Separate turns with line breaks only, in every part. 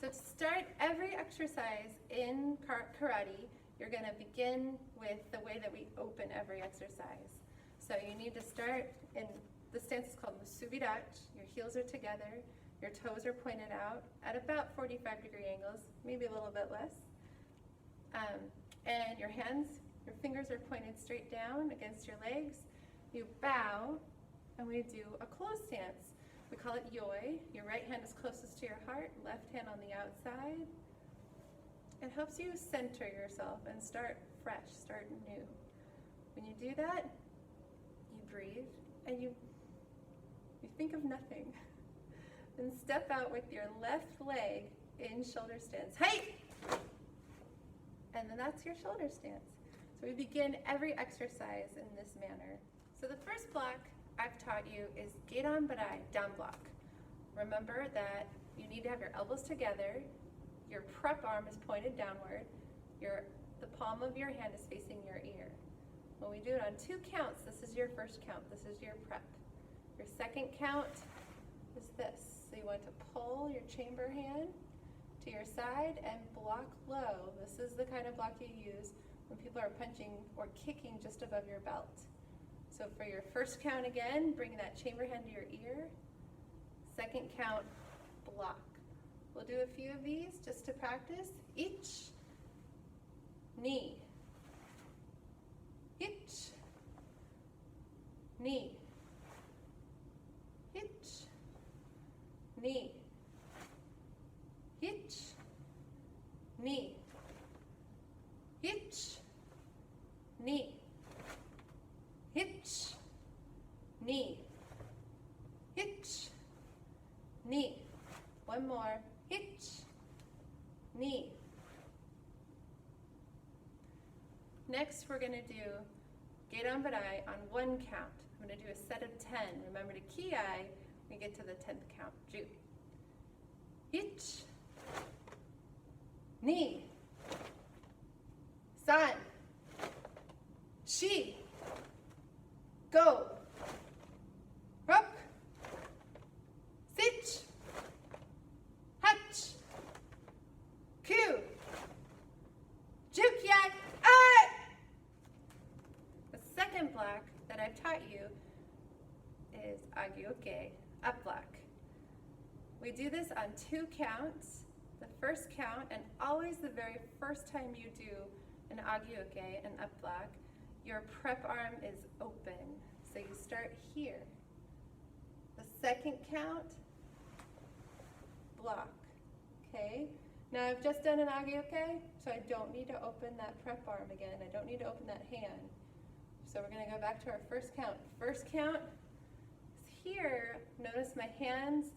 So to start every exercise in karate, you're going to begin with the way that we open every exercise. So you need to start in, the stance is called musubirachi. Your heels are together, your toes are pointed out at about 45-degree angles, maybe a little bit less. And your hands, your fingers are pointed straight down against your legs. You bow, and we do a closed stance. We call it yoi. Your right hand is closest to your heart, left hand on the outside. It helps you center yourself and start fresh, start new. When you do that, you breathe and you think of nothing. Then step out with your left leg in shoulder stance. Hey! And then that's your shoulder stance. So we begin every exercise in this manner. So the first block I've taught you is Geidan Barai, down block. Remember that you need to have your elbows together, your prep arm is pointed downward, the palm of your hand is facing your ear. When we do it on 2 counts, this is your first count, this is your prep. Your second count is this. So you want to pull your chamber hand to your side and block low. This is the kind of block you use when people are punching or kicking just above your belt. So for your first count again, bring that chamber hand to your ear. Second count, block. We'll do a few of these just to practice. Ich, knee. Ich, knee. Ich, knee. Ich, knee. Ich, knee. Hitch, knee, hitch, knee. One more, hitch, knee. Next, we're going to do Geidan Barai on 1 count. I'm going to do a set of 10. Remember to ki-ai when we get to the 10th count. Ju. Hitch, knee, san, shi. Go, rock, sich, hach, ku, jukyai, ai. The second block that I've taught you is agyoke, up block. We do this on 2 counts. The first count, and always the very first time you do an agyoke, an up block, your prep arm is open, so you start here. The second count, block, okay? Now I've just done an agyoke, so I don't need to open that prep arm again. I don't need to open that hand. So we're gonna go back to our first count. First count is here. Notice my hands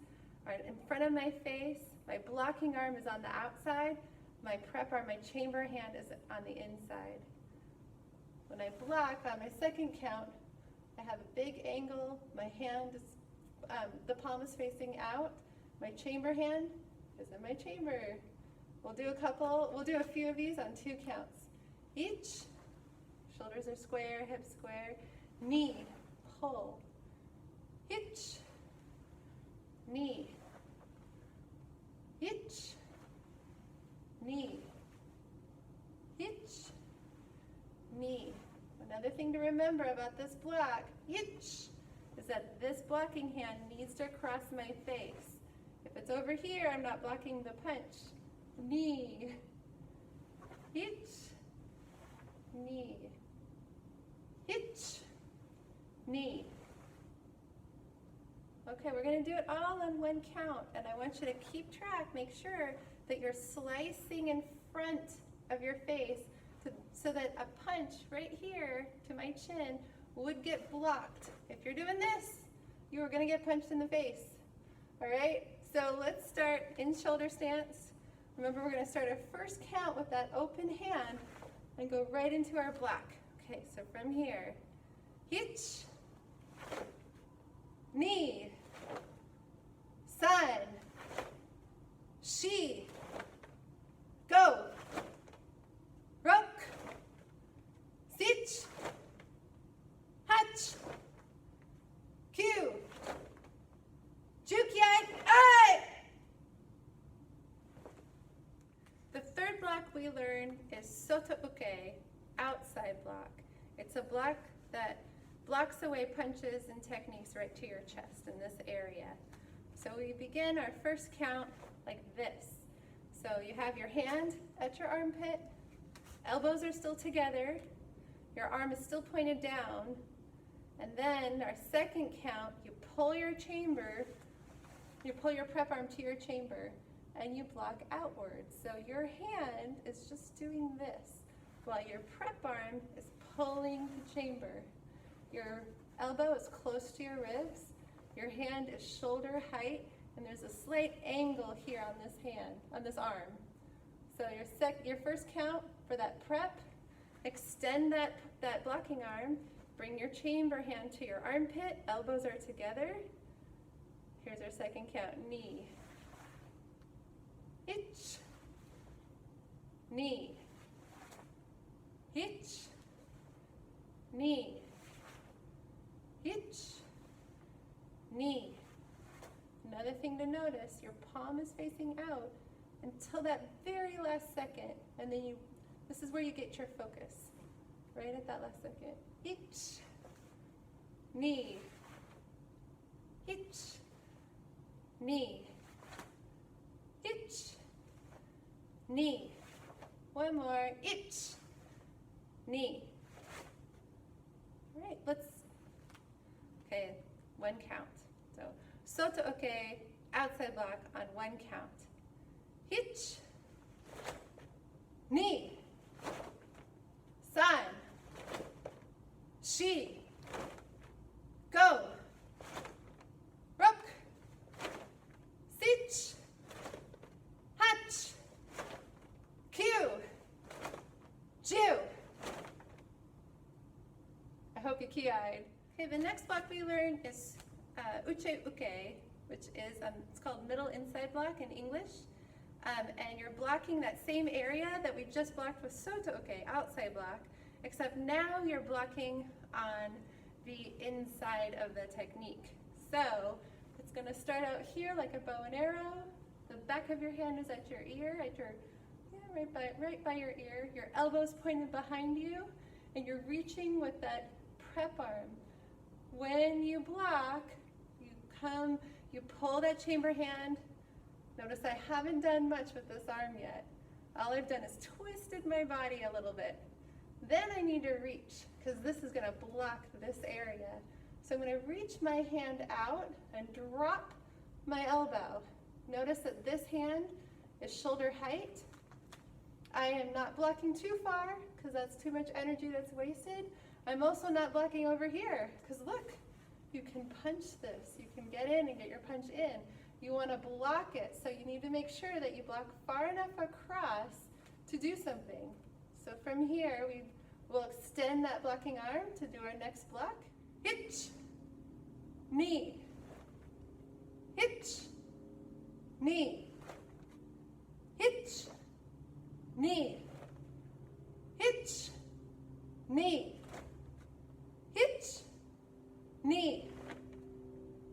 are in front of my face. My blocking arm is on the outside. My prep arm, my chamber hand is on the inside. When I block on my second count, I have a big angle. My hand is, the palm is facing out. My chamber hand is in my chamber. We'll do a few of these on 2 counts. Each, shoulders are square, hips square. Knee, pull. Hitch, knee. Hitch, knee. Hitch, knee. Another thing to remember about this block, hitch, is that this blocking hand needs to cross my face. If it's over here, I'm not blocking the punch. Knee, hitch, knee, hitch, knee. Okay, we're going to do it all on 1 count, and I want you to keep track. Make sure that you're slicing in front of your face so that a punch right here to my chin would get blocked. If you're doing this, you are going to get punched in the face. All right, so let's start in shoulder stance. Remember, we're going to start our first count with that open hand and go right into our block. Okay, so from here, hitch, knee, san, shi, go, rock, sich, hach, ku, jukyai, ai. Soto Uke, outside block. It's a block that blocks away punches and techniques right to your chest in this area. So we begin our first count like this. So you have your hand at your armpit, elbows are still together, your arm is still pointed down, and then our second count, you pull your chamber, you pull your prep arm to your chamber, and you block outwards. So your hand is just doing this, while your prep arm is pulling the chamber. Your elbow is close to your ribs, your hand is shoulder height, and there's a slight angle here on this hand, on this arm. So your first count for that prep, extend that blocking arm, bring your chamber hand to your armpit, elbows are together. Here's our second count, knee, hitch, knee, hitch, knee, hitch, knee. Another thing to notice, your palm is facing out until that very last second, and then this is where you get your focus, right at that last second. Hitch, knee, hitch, knee, hitch, knee. One more, hitch, knee. All right, okay, one count. So, Soto Uke, outside block on one count. Hitch, knee, san, shi, go, rook, sich, hach, kyu, ju. I hope you key-eyed. Okay, the next block we learned is uche uke, which is, it's called middle inside block in English. And you're blocking that same area that we just blocked with Soto Uke, outside block, except now you're blocking on the inside of the technique. So it's going to start out here like a bow and arrow. The back of your hand is at your ear, right by your ear. Your elbow's pointed behind you, and you're reaching with that prep arm. When you block, you pull that chamber hand. Notice I haven't done much with this arm yet. All I've done is twisted my body a little bit. Then I need to reach, because this is going to block this area. So I'm going to reach my hand out and drop my elbow. Notice that this hand is shoulder height. I am not blocking too far, because that's too much energy that's wasted. I'm also not blocking over here, because look, you can punch this. You can get in and get your punch in. You want to block it, so you need to make sure that you block far enough across to do something. So from here, we will extend that blocking arm to do our next block. Hitch, knee, hitch, knee, hitch, knee, hitch, knee, hitch, knee,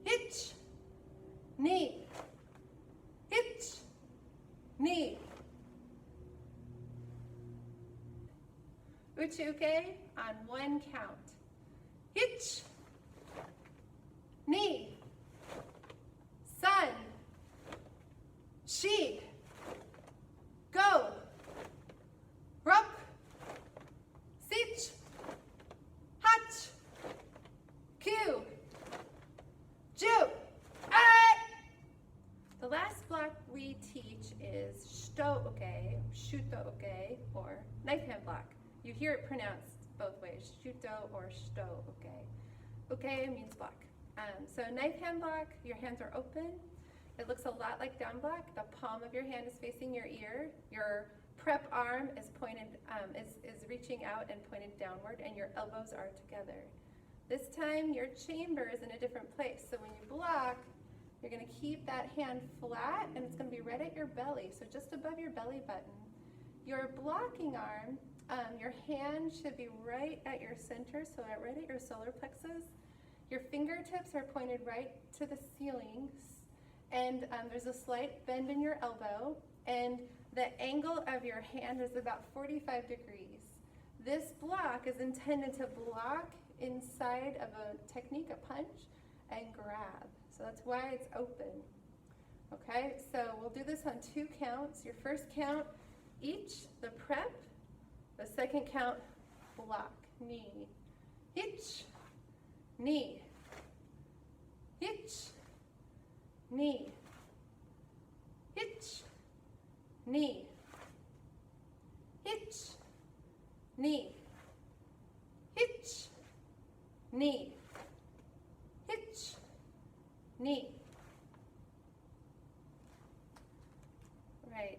hitch, knee, hitch, knee. Uche uke on one count. Hitch, knee, san, shi, go, rock, sich, hach, kyu, ju. The last block we teach is shito uke, or knife hand block. You hear it pronounced both ways, shito or shito uke. Uke means block. So knife hand block, your hands are open. It looks a lot like down block. The palm of your hand is facing your ear. Your prep arm is pointed, is reaching out and pointed downward, and your elbows are together. This time your chamber is in a different place. So when you block, you're going to keep that hand flat, and it's going to be right at your belly, so just above your belly button. Your blocking arm, your hand should be right at your center, so right at your solar plexus. Your fingertips are pointed right to the ceiling, and there's a slight bend in your elbow, and The angle of your hand is about 45 degrees. This block is intended to block inside of a technique, a punch, and grab. So that's why it's open. Okay, so we'll do this on 2 counts. Your first count, each, the prep. The second count, block, knee, hitch, knee, hitch, knee, hitch, knee, hitch, knee, hitch, knee, hitch, knee. Right.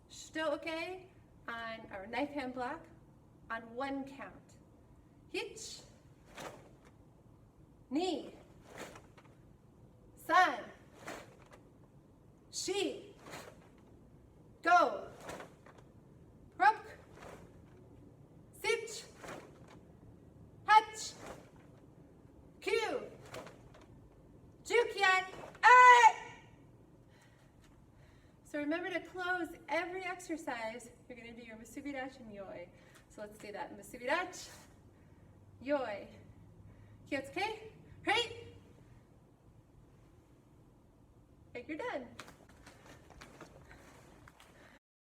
Still okay on our knife hand block on 1 count. Hitch, knee, san, shi, go, rook, sich, hach, kyu, jukyan, ai. So remember to close every exercise. You're going to do your musubirachi and yoi. So let's do that. Musubirachi, yoi. Kyotsuke, right? Like you're done.